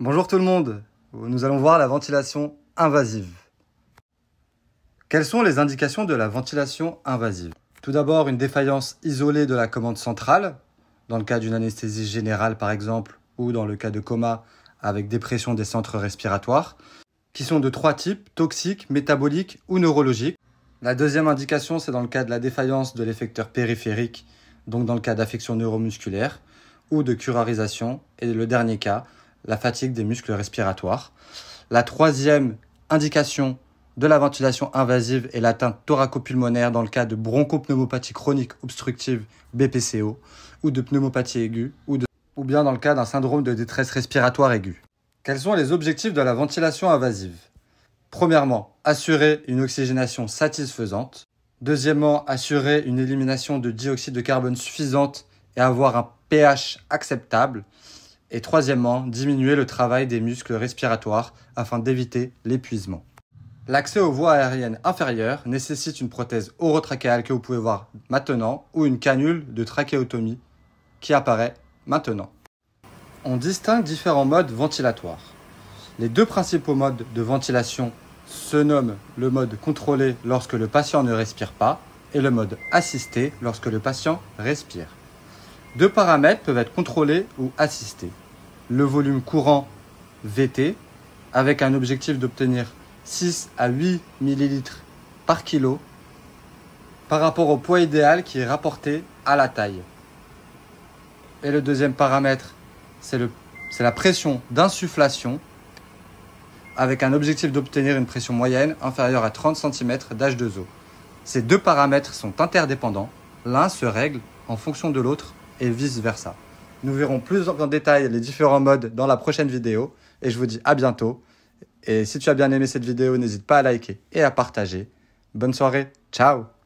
Bonjour tout le monde, nous allons voir la ventilation invasive. Quelles sont les indications de la ventilation invasive? Tout d'abord, une défaillance isolée de la commande centrale, dans le cas d'une anesthésie générale par exemple, ou dans le cas de coma avec dépression des centres respiratoires, qui sont de trois types, toxiques, métaboliques ou neurologiques. La deuxième indication, c'est dans le cas de la défaillance de l'effecteur périphérique, donc dans le cas d'affection neuromusculaire, ou de curarisation, et le dernier cas, la fatigue des muscles respiratoires. La troisième indication de la ventilation invasive est l'atteinte thoraco-pulmonaire dans le cas de bronchopneumopathie chronique obstructive BPCO ou de pneumopathie aiguë ou bien dans le cas d'un syndrome de détresse respiratoire aiguë. Quels sont les objectifs de la ventilation invasive? Premièrement, assurer une oxygénation satisfaisante. Deuxièmement, assurer une élimination de dioxyde de carbone suffisante et avoir un pH acceptable. Et troisièmement, diminuer le travail des muscles respiratoires afin d'éviter l'épuisement. L'accès aux voies aériennes inférieures nécessite une prothèse orotrachéale que vous pouvez voir maintenant ou une canule de trachéotomie qui apparaît maintenant. On distingue différents modes ventilatoires. Les deux principaux modes de ventilation se nomment le mode contrôlé lorsque le patient ne respire pas et le mode assisté lorsque le patient respire. Deux paramètres peuvent être contrôlés ou assistés. Le volume courant VT avec un objectif d'obtenir 6 à 8 ml par kilo par rapport au poids idéal qui est rapporté à la taille. Et le deuxième paramètre, c'est la pression d'insufflation avec un objectif d'obtenir une pression moyenne inférieure à 30 cm d'H2O. Ces deux paramètres sont interdépendants, l'un se règle en fonction de l'autre et vice-versa. Nous verrons plus en détail les différents modes dans la prochaine vidéo et je vous dis à bientôt. Et si tu as bien aimé cette vidéo, n'hésite pas à liker et à partager. Bonne soirée, ciao!